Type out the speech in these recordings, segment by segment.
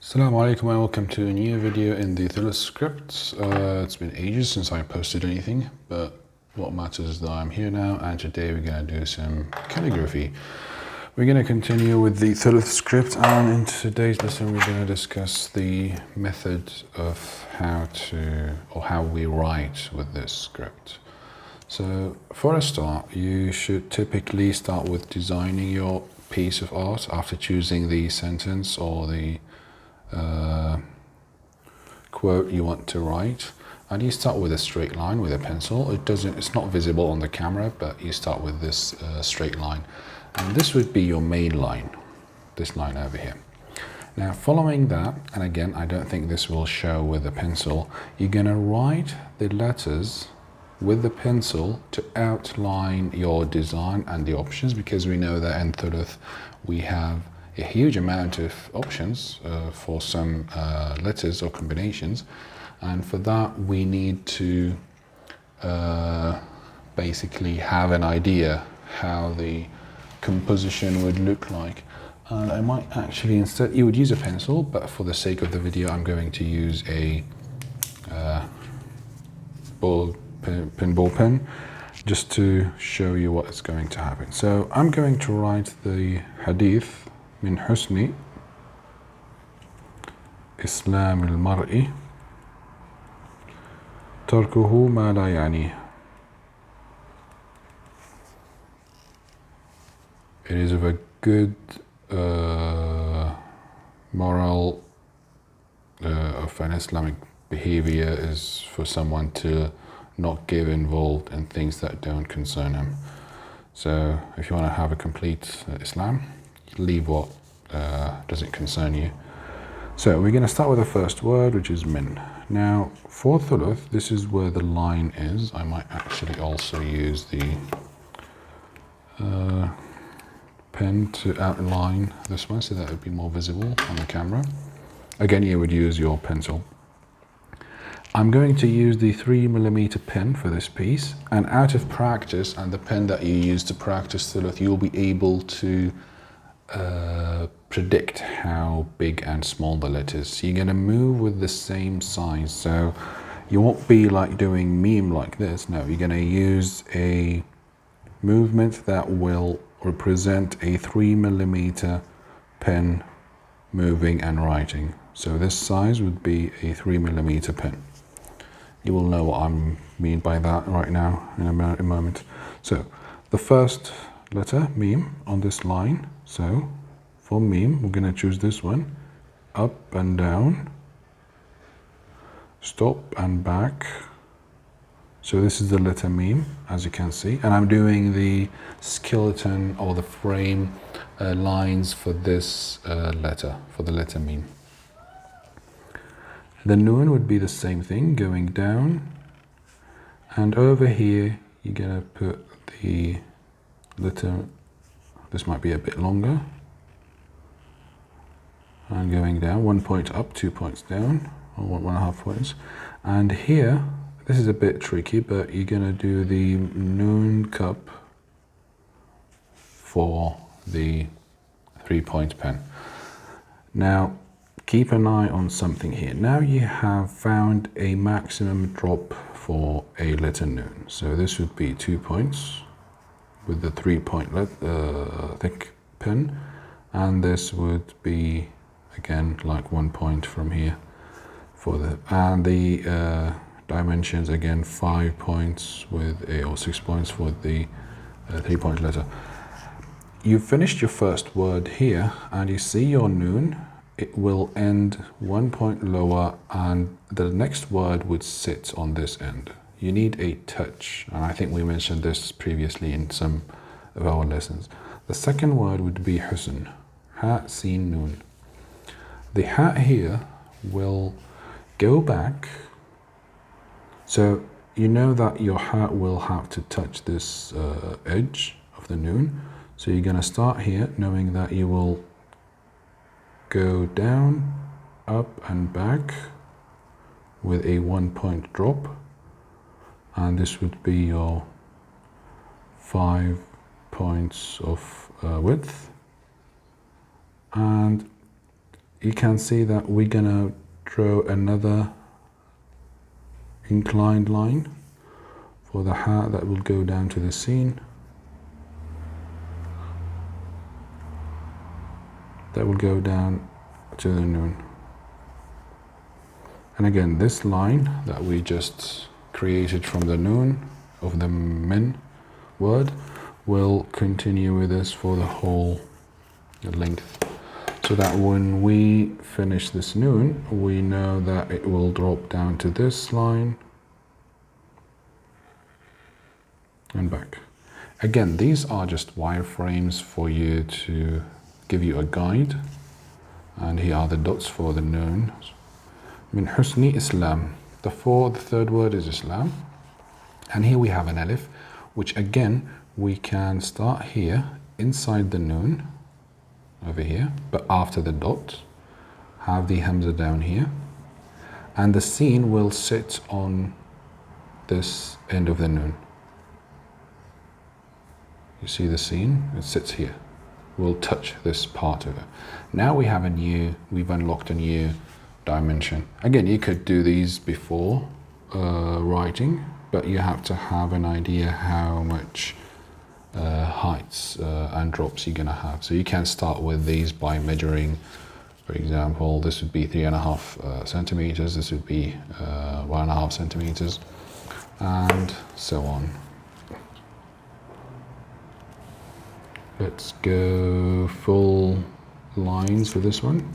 Assalamu alaikum and welcome to a new video in the Thuluth script. It's been ages since I posted anything, but what matters is that I'm here now, and today we're going to do some calligraphy. We're going to continue with the Thuluth script, and in today's lesson we're going to discuss the method of how we write with this script. So for a start, you should typically start with designing your piece of art after choosing the sentence or the quote you want to write, and you start with a straight line with a pencil. It's not visible on the camera, but you start with this straight line, and this would be your main line, this line over here. Now following that, and again I don't think this will show with the pencil, you're gonna write the letters with the pencil to outline your design and the options, because we know that in Thuluth we have a huge amount of options for some letters or combinations, and for that we need to basically have an idea how the composition would look like. And I might actually, instead you would use a pencil, but for the sake of the video I'm going to use a ball pen just to show you what is going to happen. So I'm going to write the hadith من حسن إسلام المرء تركه ما لا يعنيه. It is of a good moral of an Islamic behavior is for someone to not get involved in things that don't concern him. So if you want to have a complete Islam, leave what doesn't concern you. So we're going to start with the first word, which is min. Now for Thuluth, this is where the line is. I might actually also use the pen to outline this one so that it would be more visible on the camera. Again, you would use your pencil. I'm going to use the 3mm pen for this piece, and out of practice and the pen that you use to practice Thuluth, you'll be able to predict how big and small the letters. You're going to move with the same size, so you won't be like doing meme like this. No, you're going to use a movement that will represent a 3mm pen moving and writing. So this size would be a 3mm pen. You will know what I mean by that right now in a moment. So the first letter, meme, on this line. So for meme, we're going to choose this one, up and down, stop and back. So this is the letter meme, as you can see, and I'm doing the skeleton or the frame lines for this letter, for the letter meme. The noon would be the same thing, going down, and over here you're going to put the letter, this might be a bit longer, and going down, 1 point up, 2 points down, or 1.5 points. And here, this is a bit tricky, but you're going to do the noon cup for the 3-point pen. Now, keep an eye on something here. Now you have found a maximum drop for a letter noon. So this would be 2 points with the 3-point thick pen, and this would be again like 1 point from here for the dimensions again 5 points with or 6 points for the 3-point letter. You've finished your first word here, and you see your noon. It will end 1 point lower, and the next word would sit on this end. You need a touch, and I think we mentioned this previously in some of our lessons. The second word would be husn, ha, sin, noon. The ha here will go back, so you know that your ha will have to touch this edge of the noon. So you're going to start here knowing that you will go down, up and back with a 1 point drop, and this would be your 5 points of width. And you can see that we're gonna draw another inclined line for the ha that will go down to the sin, that will go down to the noon. And again, this line that we just created from the noon of the min word will continue with us for the whole length, so that when we finish this noon, we know that it will drop down to this line and back. Again, these are just wireframes for you to give you a guide, and here are the dots for the noon. Min husni Islam. The third word is Islam, and here we have an alif, which again we can start here inside the noon over here, but after the dot, have the hamza down here, and the sin will sit on this end of the noon. You see the sin? It sits here. We'll touch this part of it. Now we have we've unlocked a new dimension. Again, you could do these before writing, but you have to have an idea how much heights and drops you're gonna have. So you can start with these by measuring. For example, this would be 3.5 centimeters, this would be 1.5 centimeters, and so on. Let's go full lines for this one.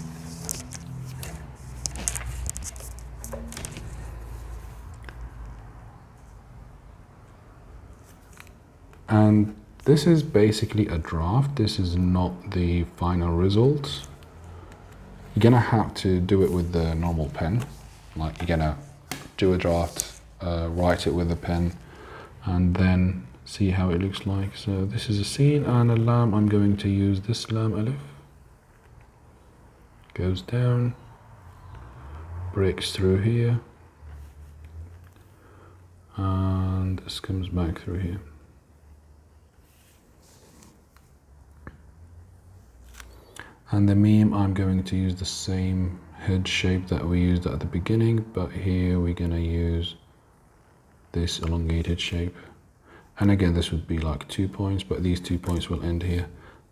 And this is basically a draft. This is not the final result. You're gonna have to do it with the normal pen. Like, you're gonna do a draft, write it with a pen, and then see how it looks like. So this is a sin and a lam. I'm going to use this lam alif. Goes down, breaks through here, and this comes back through here. And the meme, I'm going to use the same head shape that we used at the beginning, but here we're gonna use this elongated shape. And again, this would be like 2 points, but these 2 points will end here.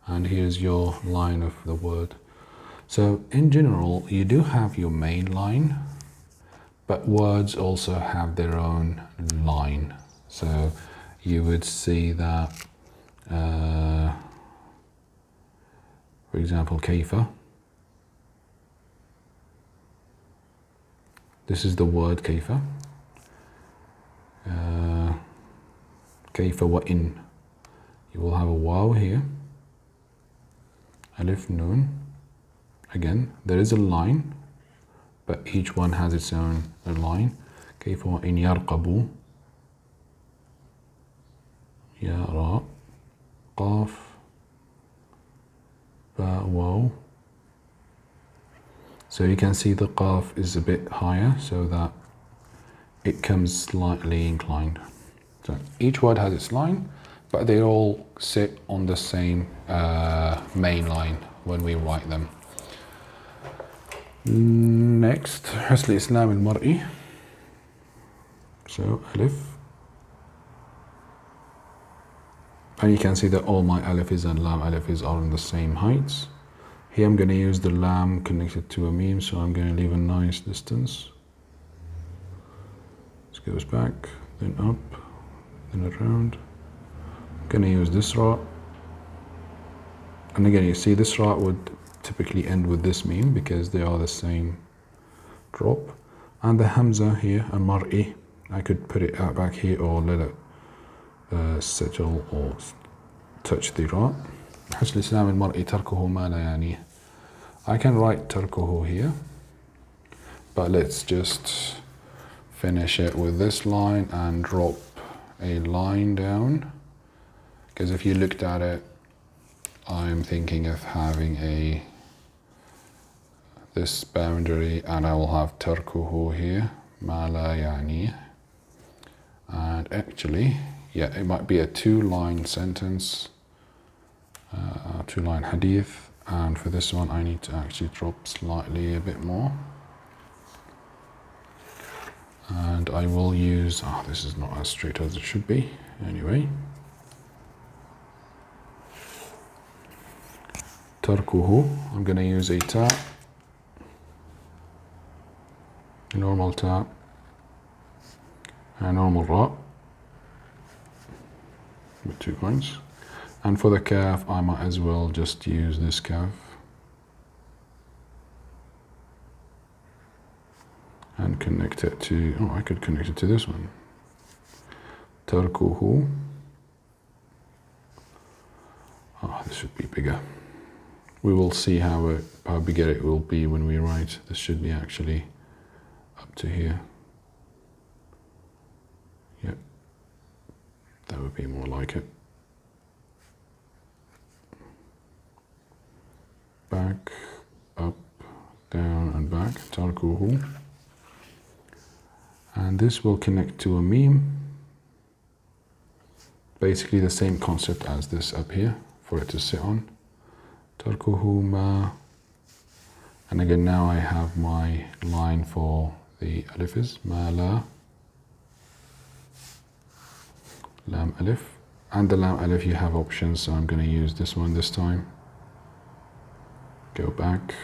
And here's your line of the word. So in general, you do have your main line, but words also have their own line. So you would see that, for example, kaifa. This is the word kaifa. Kaifa wa in. You will have a waw here. Alif noon. Again, there is a line, but each one has its own line. Kaifa wa in yarqabu. Ya ra. Qaf. Ba waw. So you can see the qaf is a bit higher, so that it comes slightly inclined. So each word has its line, but they all sit on the same main line when we write them. Next, حسن الإسلام المرئي. So alif. And you can see that all my alifs and lam alifs are on the same heights. Here I'm going to use the lam connected to a meme, so I'm going to leave a nice distance. This goes back, then up, then around. I'm going to use this ra. And again, you see this ra would typically end with this meme because they are the same drop. And the hamza here, and mar'i, I could put it out back here or let it settle or touch the ra. حسن الإسلام المرئي تركه ما لا يعنيه. I can write تركه here, but let's just finish it with this line and drop a line down, because if you looked at it, I'm thinking of having this boundary, and I will have تركه here, ما لا يعنيه. And actually, yeah, it might be a 2-line sentence, 2-line hadith, And for this one, I need to actually drop slightly a bit more. And I will use, this is not as straight as it should be. Anyway. تركه, I'm going to use a tap, a normal tap, a normal ra with 2 points. And for the calf, I might as well just use this calf and connect it to, I could connect it to this one. تركه. This should be bigger. We will see how bigger it will be when we write. This should be actually up to here. Yep, that would be more like it. Back, up, down and back, تركه. And this will connect to a meme. Basically the same concept as this up here for it to sit on. تركه ما. And again, now I have my line for the alifs. ما لا. Lam alif. And the lam alif, you have options, so I'm going to use this one this time. Go back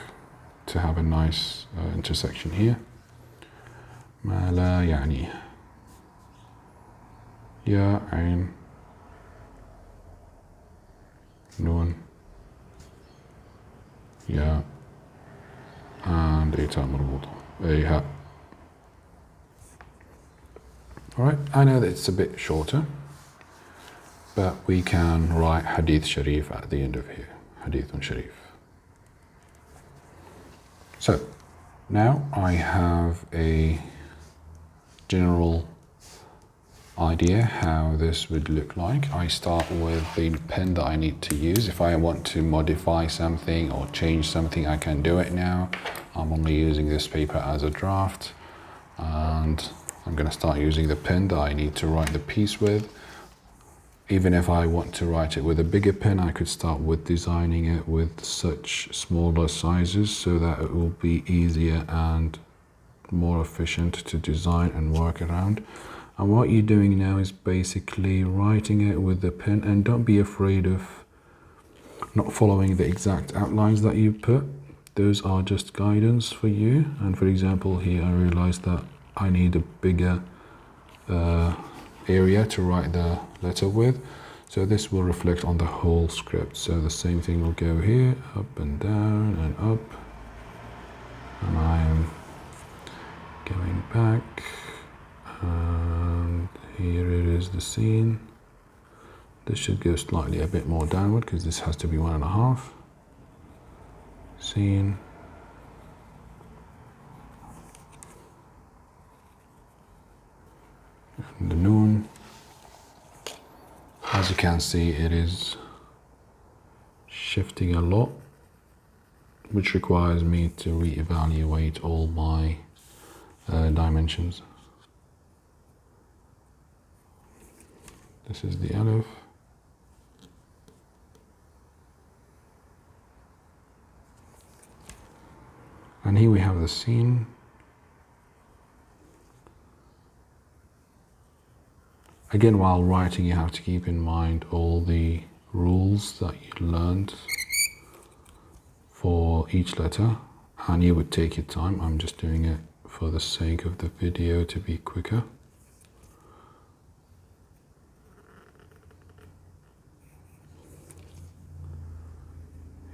to have a nice intersection here. ما لا يعني. يا عين نون يا and a تاء مربوطة, a ha. Alright, I know that it's a bit shorter, but we can write Hadith Sharif at the end of here. Hadithun Sharif. So, now I have a general idea how this would look like. I start with the pen that I need to use. If I want to modify something or change something, I can do it now. I'm only using this paper as a draft, and I'm going to start using the pen that I need to write the piece with. Even if I want to write it with a bigger pen, I could start with designing it with such smaller sizes so that it will be easier and more efficient to design and work around. And what you're doing now is basically writing it with the pen, and don't be afraid of not following the exact outlines that you put. Those are just guidance for you. And for example, here I realized that I need a bigger area to write the letter with. So this will reflect on the whole script. So the same thing will go here, up and down and up. And I am going back. And here it is, the scene. This should go slightly a bit more downward because this has to be 1.5. Scene. And the noon. As you can see, it is shifting a lot, which requires me to reevaluate all my dimensions. This is the alif. And here we have the scene. Again, while writing, you have to keep in mind all the rules that you learned for each letter, and you would take your time. I'm just doing it for the sake of the video to be quicker.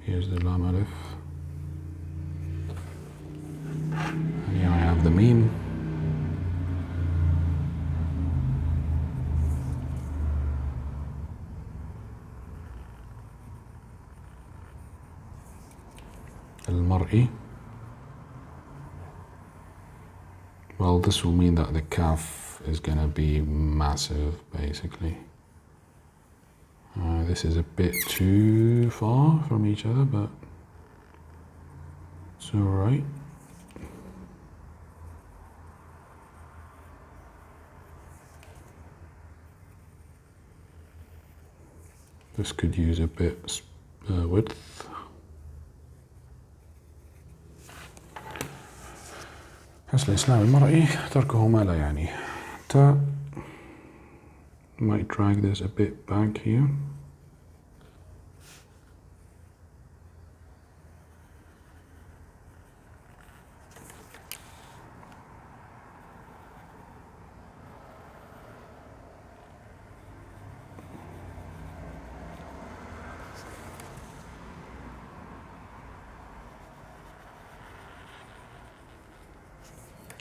Here's the lam alif. And here I have the meme. المرئي. Well, this will mean that the kaf is going to be massive, basically. This is a bit too far from each other, but it's alright. This could use a bit width. And here I have the meme. حسن الإسلام المرئي تركه ما لا يعنيه. Might drag this a bit back here.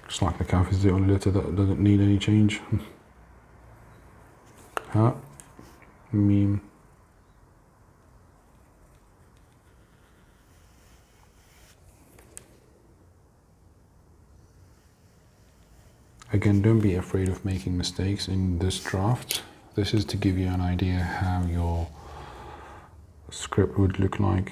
It's like the calf is the only letter that doesn't need any change. Ha, meme. Again, don't be afraid of making mistakes in this draft. This is to give you an idea how your script would look like.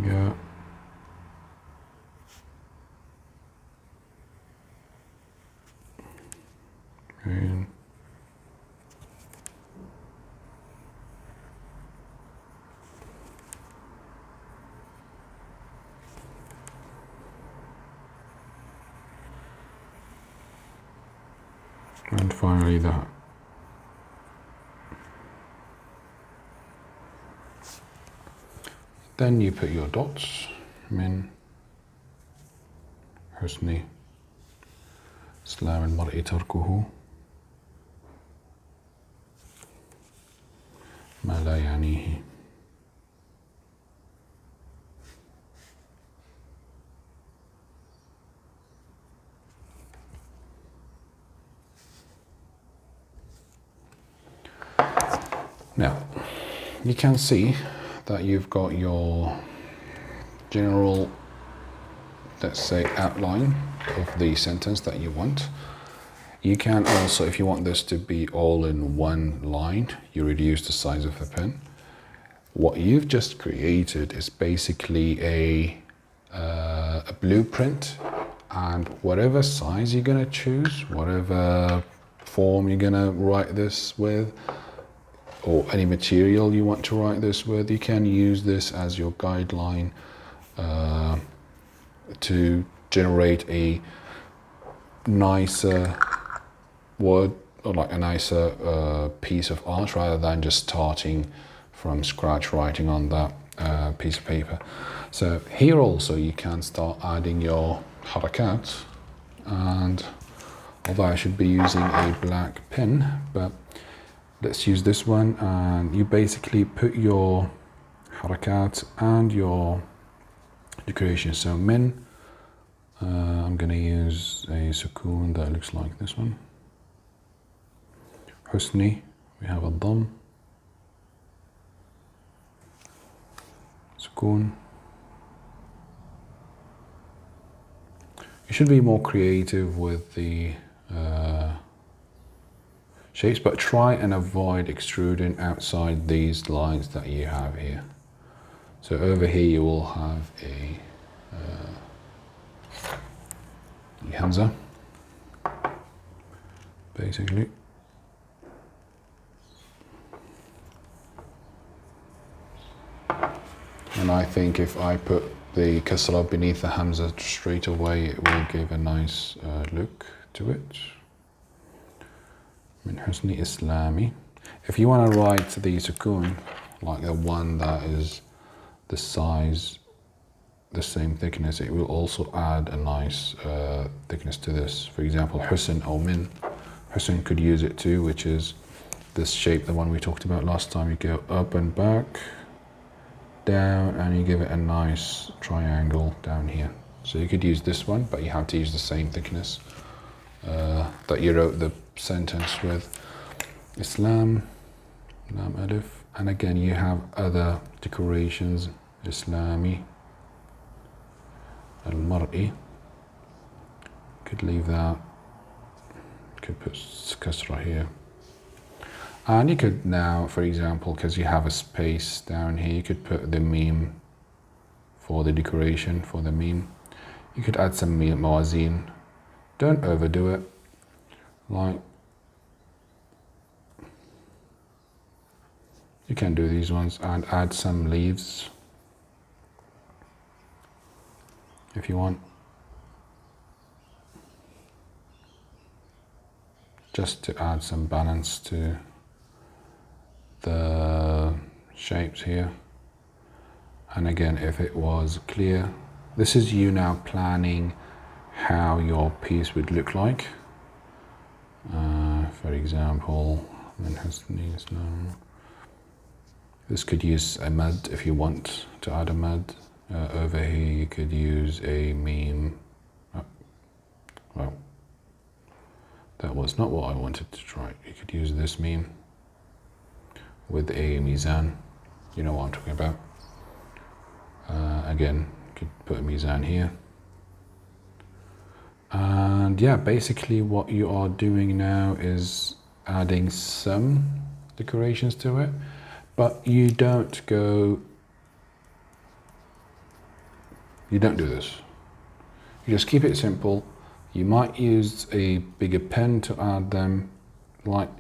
Yeah. And finally that. Then you put your dots. من حسن إسلام المرء تركه ما لا يعنيه. Now, you can see that you've got your general, let's say, outline of the sentence that you want. You can also, if you want this to be all in one line, you reduce the size of the pen. What you've just created is basically a blueprint, and whatever size you're going to choose, whatever form you're going to write this with, or any material you want to write this with, you can use this as your guideline to generate a nicer word, or like a nicer piece of art, rather than just starting from scratch writing on that piece of paper. So here also you can start adding your harakat, and although I should be using a black pen, but let's use this one, and you basically put your harakat and your decoration. So min, I'm going to use a sukoon that looks like this one. Husni, we have a dam. Sukoon. You should be more creative with the shapes, but try and avoid extruding outside these lines that you have here. So over here you will have a hamza, basically. And I think if I put the kasra beneath the hamza straight away, it will give a nice look to it. Min husni islami. If you want to write the sukoon, like the one that is the size, the same thickness, it will also add a nice thickness to this. For example, husn or min. Husn could use it too, which is this shape, the one we talked about last time. You go up and back, down, and you give it a nice triangle down here. So you could use this one, but you have to use the same thickness that you wrote the sentence with. Islam, lam alif, and again you have other decorations. Islami, al-mar'i, could leave that, could put kasra here. And you could now, for example, because you have a space down here, you could put the meme for the decoration for the meme. You could add some mawazin. Don't overdo it. Like, you can do these ones and add some leaves if you want, just to add some balance to the shapes here. And again, if it was clear, this is you now planning how your piece would look like. For example, this could use a mud if you want to add a mud. Over here you could use a meme. Well, that was not what I wanted to try. You could use this meme with a mizan. You know what I'm talking about. Again, you could put a mizan here. And yeah, basically what you are doing now is adding some decorations to it, but you don't do this. You just keep it simple. You might use a bigger pen to add them. Like,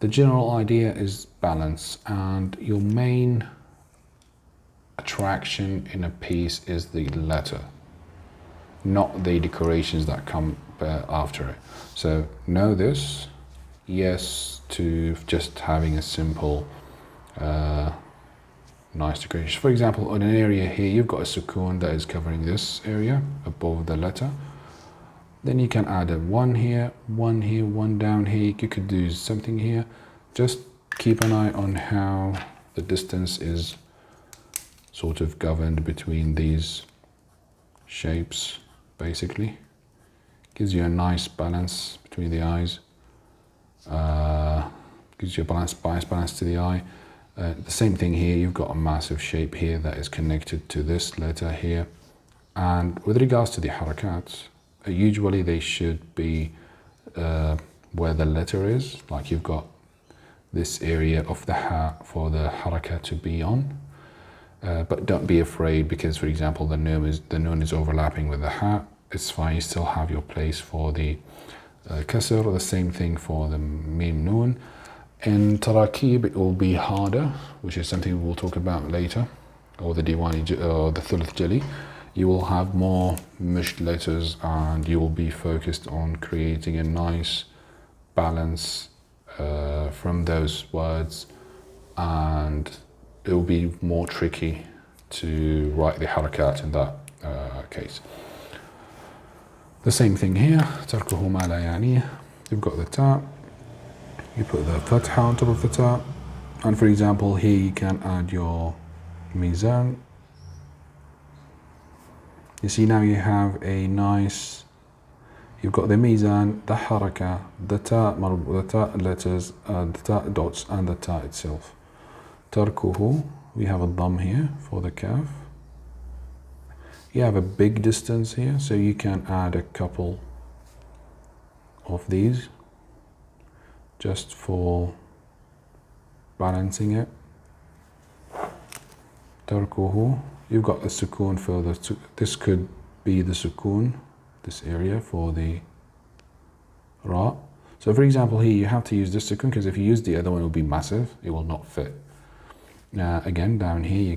the general idea is balance, and your main attraction in a piece is the letter, not the decorations that come after it. So know this, yes to just having a simple nice decoration. For example, on an area here, you've got a sukoon that is covering this area above the letter. Then you can add a one here, one down here. You could do something here. Just keep an eye on how the distance is sort of governed between these shapes, basically. Gives you a nice balance between the eyes. Gives you a nice balance to the eye. The same thing here, you've got a massive shape here that is connected to this letter here. And with regards to the harakats, usually they should be where the letter is. Like, you've got this area of the ha for the harakat to be on. But don't be afraid, because for example the noon is overlapping with the ha. It's fine, you still have your place for the kasr. The same thing for the mim noon. In tarakib it will be harder, which is something we'll talk about later, or the diwani or the thuluth jali. You will have more mushed letters, and you will be focused on creating a nice balance from those words, and it will be more tricky to write the harakat in that case. The same thing here, تركه ما لا يعنيه. You've got the ta, you put the fatha on top of the ta, and for example here you can add your mizan. You see now you have a nice, you've got the mizan, the haraka, the ta letters, the ta dots, and the ta itself. Tarkuhu, we have a dam here for the kaf. You have a big distance here, so you can add a couple of these just for balancing it. Tarkuhu, you've got the sukoon for the, this could be the sukoon, this area for the ra. So for example here you have to use this sukoon, because if you use the other one it will be massive, it will not fit. Again, down here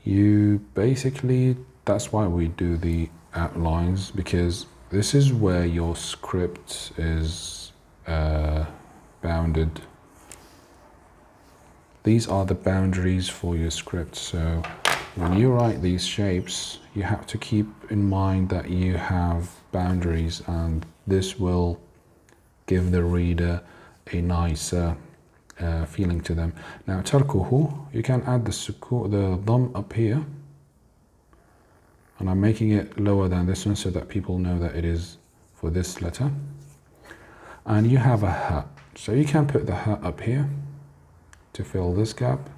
you basically, that's why we do the outlines, because this is where your script is bounded. These are the boundaries for your script. So when you write these shapes, you have to keep in mind that you have boundaries, and this will give the reader a nicer feeling to them. Now tarkuhu, you can add the sukoon, the dam up here, and I'm making it lower than this one so that people know that it is for this letter. And you have a ha, so you can put the ha up here to fill this gap,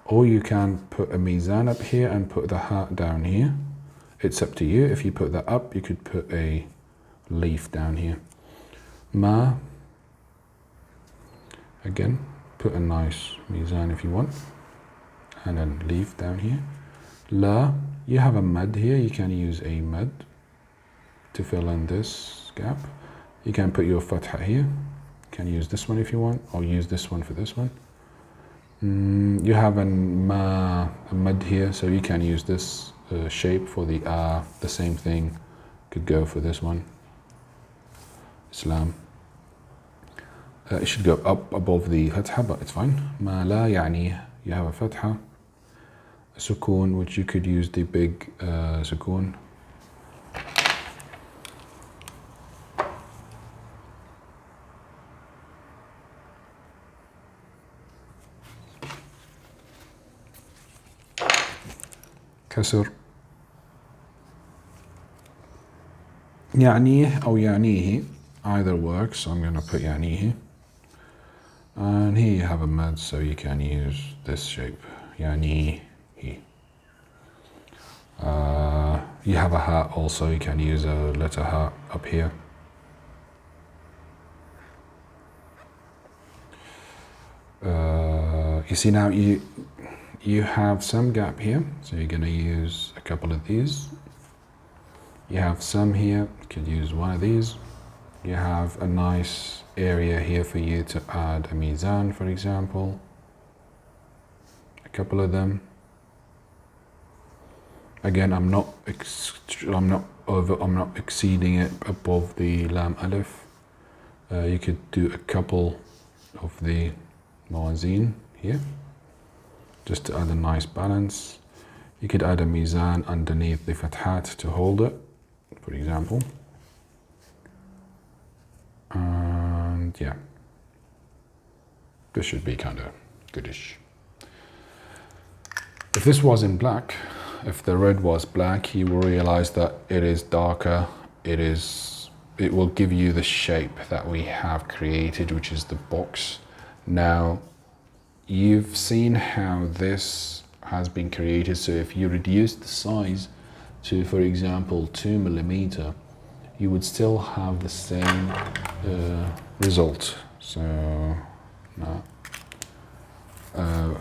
or you can put a mizan up here and put the ha down here. It's up to you. If you put that up, you could put a leaf down here. Ma, again, put a nice mizan if you want, and then leaf down here. La, you have a mud here. You can use a mud to fill in this gap. You can put your fatha here. You can use this one if you want, or use this one for this one. You have a mud here, so you can use this shape for the same thing could go for this one. Islam. It should go up above the fatha, but it's fine. ما لا يعني, you have a fatha, a sukoon, which you could use the big sukoon. كسر يعنيه أو يعنيه, either works. So I'm going to put يعنيه. And here you have a mad, so you can use this shape. يعنيه. You have a hat also, you can use a letter hat up here. You see now you have some gap here, so you're going to use a couple of these. You have some here, you could use one of these. You have a nice area here for you to add a mizan, for example. A couple of them. Again, I'm not exceeding it above the lam alif. You could do a couple of the mawazin here, just to add a nice balance. You could add a mizan underneath the fathat to hold it, for example. And yeah, this should be kind of goodish. If this was in black, if the red was black, you will realize that it is darker. It will give you the shape that we have created, which is the box. Now, you've seen how this has been created. So if you reduce the size to, for example, 2 millimeter, you would still have the same result. So now,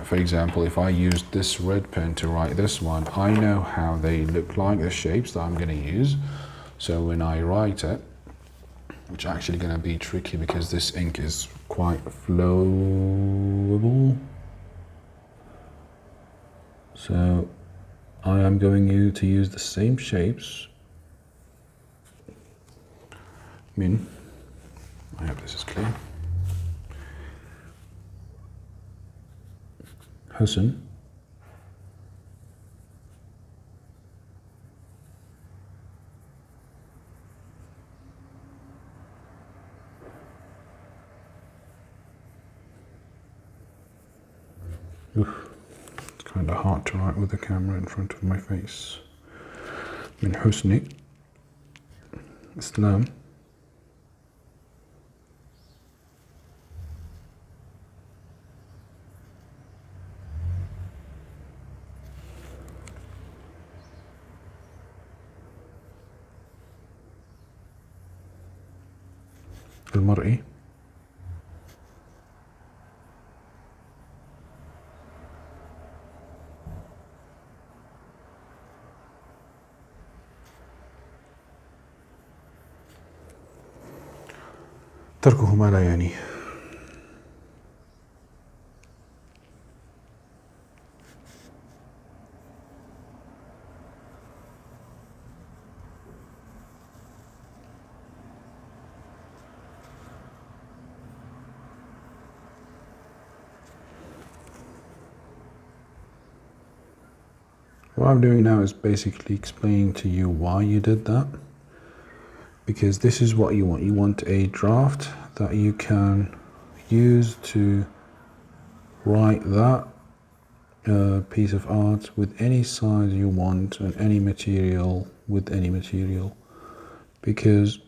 for example, if I use this red pen to write this one, I know how they look like, the shapes that I'm going to use. So when I write it, which is actually going to be tricky because this ink is quite flowable. So I am going to use the same shapes. I hope this is clear. Husn. It's kind of hard to write with the camera in front of my face. من حسن إسلام المرئي تركه ما لا يعنيه. What I'm doing now is basically explaining to you why you did that, because this is what you want. You want a draft that you can use to write that piece of art with any size you want and any material with any material. Because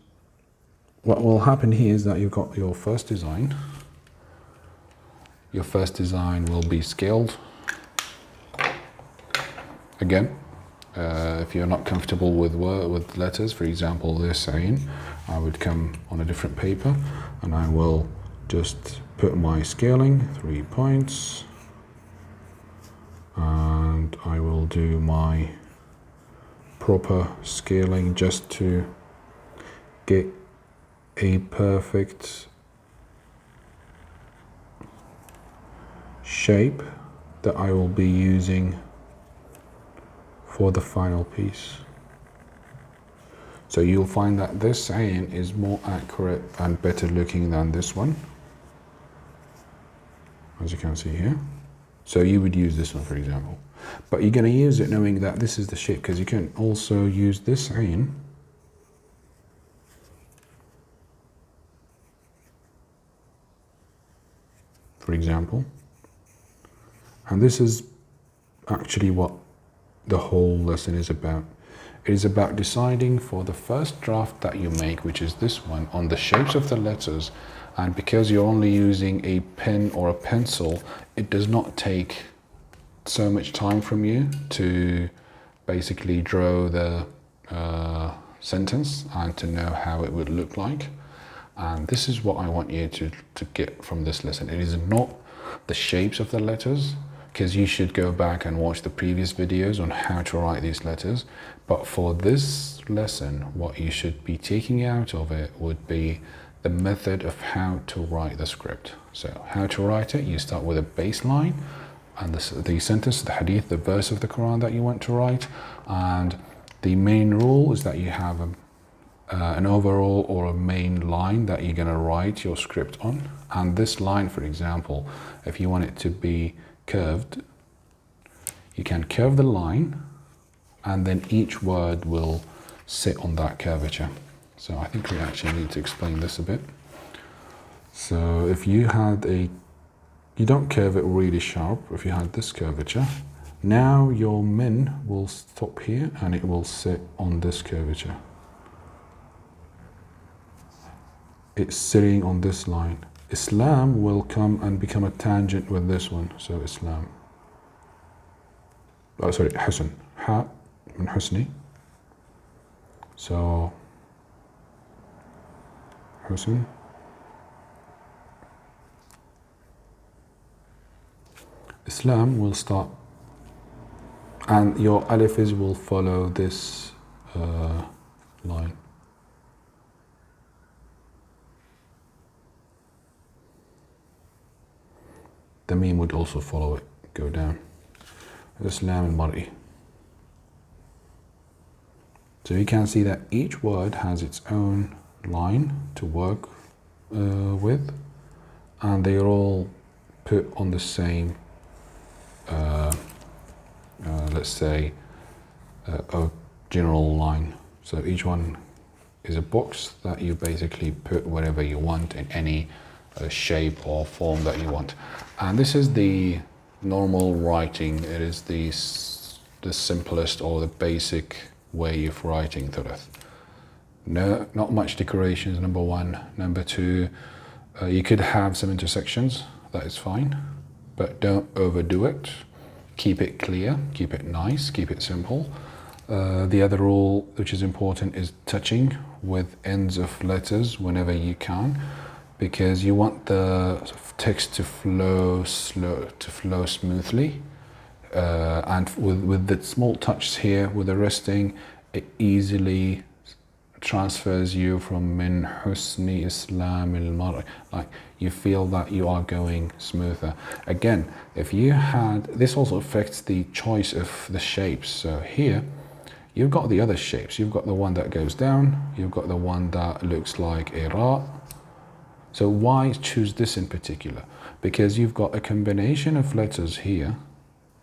what will happen here is that you've got your first design. Your first design will be scaled. Again, if you're not comfortable with letters, for example, this ayn, I would come on a different paper and I will just put my scaling, 3 points, and I will do my proper scaling just to get a perfect shape that I will be using for the final piece. So you'll find that this iron is more accurate and better looking than this one, as you can see here. So you would use this one, for example, but you're going to use it knowing that this is the shape, because you can also use this iron for example, and this is actually what the whole lesson is about. It is about deciding for the first draft that you make, which is this one, on the shapes of the letters. And because you're only using a pen or a pencil, it does not take so much time from you to basically draw the sentence and to know how it would look like. And this is what I want you to get from this lesson. It is not the shapes of the letters, because you should go back and watch the previous videos on how to write these letters. But for this lesson, what you should be taking out of it would be the method of how to write the script. So how to write it, you start with a baseline and the sentence, the hadith, the verse of the Quran that you want to write. And the main rule is that you have an overall or a main line that you're going to write your script on. And this line, for example, if you want it to be curved, you can curve the line and then each word will sit on that curvature. So I think we actually need to explain this a bit. So if you had you don't curve it really sharp, if you had this curvature, now your min will stop here and it will sit on this curvature. It's sitting on this line. Islam will come and become a tangent with this one. So Islam. Oh, sorry, Husn. Ha min Husni. So Husn. Islam will start, and your alifs will follow this line. The meme would also follow it, go down. Islam al-Mar'i. So you can see that each word has its own line to work with, and they are all put on the same, let's say, a general line. So each one is a box that you basically put wherever you want in any shape or form that you want. And this is the normal writing. It is the simplest or the basic way of writing Thuluth. No, not much decorations, number one. Number two, you could have some intersections, that is fine, but don't overdo it. Keep it clear, keep it nice, keep it simple. The other rule which is important is touching with ends of letters whenever you can, because you want the text to flow smoothly, and with the small touches here with the resting, it easily transfers you from min husni Islam al-Mar'i, like you feel that you are going smoother. Again, if you had, this also affects the choice of the shapes. So here you've got the other shapes. You've got the one that goes down, you've got the one that looks like a ra. So why choose this in particular? Because you've got a combination of letters here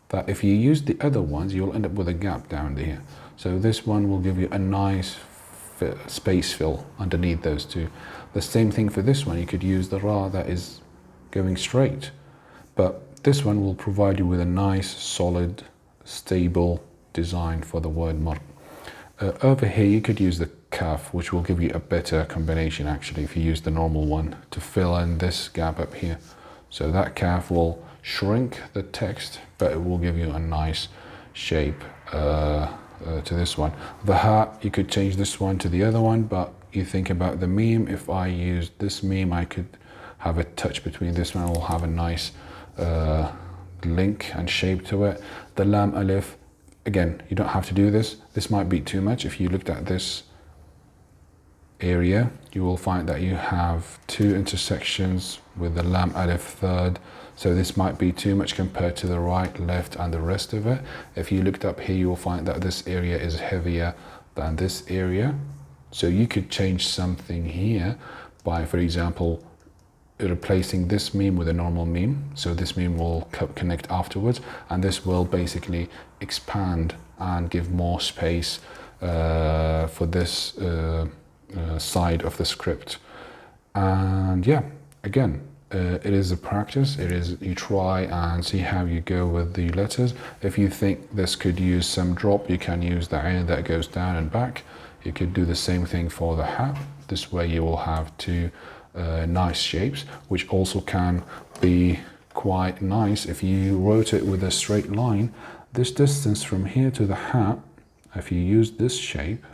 that if you use the other ones, you'll end up with a gap down there. So this one will give you a nice space fill underneath those two. The same thing for this one. You could use the ra that is going straight, but this one will provide you with a nice, solid, stable design for the word mar. Over here, you could use the kaf, which will give you a better combination actually if you use the normal one to fill in this gap up here. So that kaf will shrink the text, but it will give you a nice shape to this one. The ha, you could change this one to the other one, but you think about the meme. If I used this meme, I could have a touch between this one. It will have a nice link and shape to it. The lam alif, again, you don't have to do this. This might be too much. If you looked at this area, you will find that you have two intersections with the lam alif third. So this might be too much compared to the right, left, and the rest of it. If you looked up here, you will find that this area is heavier than this area. So you could change something here by, for example, replacing this meme with a normal meme. So this meme will connect afterwards, and this will basically expand and give more space for this side of the script. And yeah, again, it is a practice. It is, you try and see how you go with the letters. If you think this could use some drop, you can use the ayn that goes down and back. You could do the same thing for the hat. This way you will have two nice shapes, which also can be quite nice if you wrote it with a straight line. This distance from here to the hat, if you use this shape,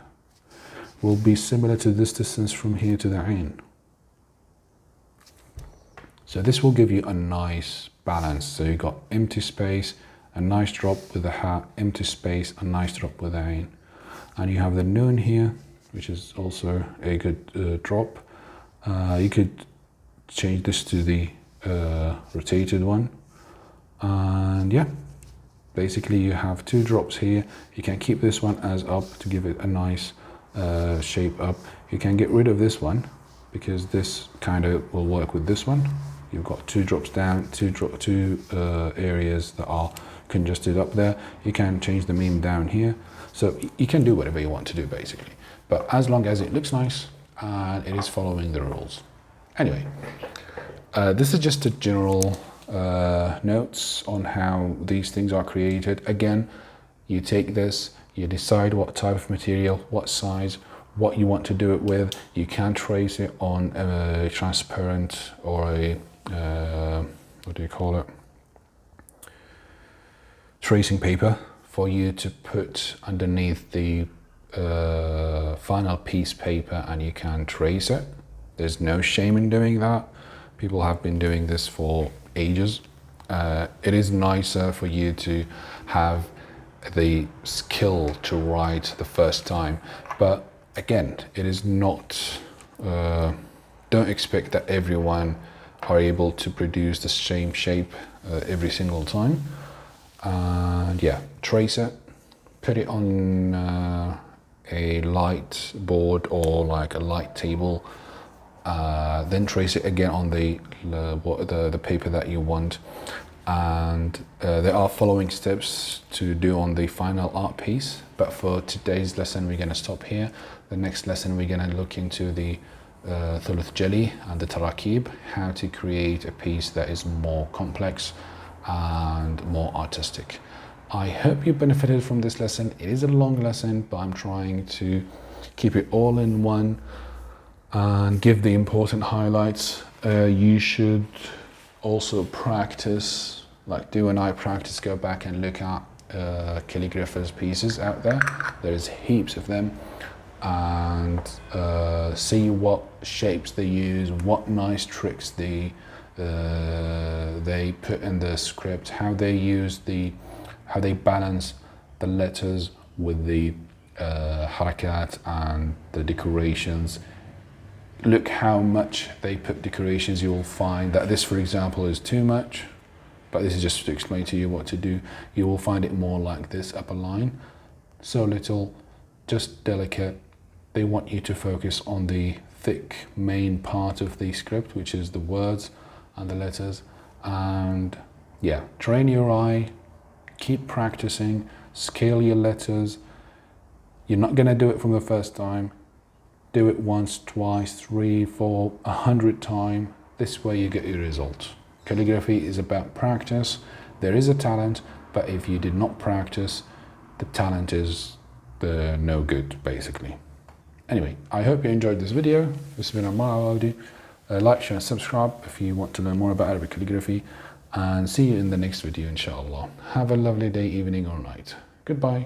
will be similar to this distance from here to the ayn. So this will give you a nice balance. So you've got empty space, a nice drop with the hat, empty space, a nice drop with the ayn. And you have the noon here, which is also a good drop. You could change this to the rotated one. And yeah, basically you have two drops here. You can keep this one as up to give it a nice shape up. You can get rid of this one because this kind of will work with this one. You've got two drops down, two areas that are congested up there. You can change the meme down here. So you can do whatever you want to do basically. But as long as it looks nice and it is following the rules. Anyway, this is just a general notes on how these things are created. Again, you take this, you decide what type of material, what size, what you want to do it with. You can trace it on a transparent or a what do you call it, tracing paper for you to put underneath the final piece paper, and you can trace it. There's no shame in doing that. People have been doing this for ages. It is nicer for you to have the skill to write the first time, but again, it is not, don't expect that everyone are able to produce the same shape every single time. And yeah, trace it, put it on a light board or like a light table, then trace it again on the paper that you want. And there are following steps to do on the final art piece, but for today's lesson we're going to stop here. The next lesson we're going to look into the Thuluth jelly and the tarakib, how to create a piece that is more complex and more artistic. I hope you benefited from this lesson. It is a long lesson, but I'm trying to keep it all in one and give the important highlights. You should also practice, like do an eye practice, go back and look at calligraphers' pieces out there. There's heaps of them, and see what shapes they use, what nice tricks they put in the script, how they balance the letters with the harakat and the decorations. Look how much they put decorations. You will find that this, for example, is too much, but this is just to explain to you what to do. You will find it more like this upper line, so little, just delicate. They want you to focus on the thick main part of the script, which is the words and the letters. And yeah, train your eye, keep practicing, scale your letters. You're not going to do it from the first time. Do it once, twice, 3, 4, 100 times. This way you get your results. Calligraphy is about practice. There is a talent, but if you did not practice, the talent is no good, basically. Anyway, I hope you enjoyed this video. This has been Ammar Awadi. Like, share and subscribe if you want to learn more about Arabic calligraphy, and see you in the next video, inshallah. Have a lovely day, evening or night. Goodbye.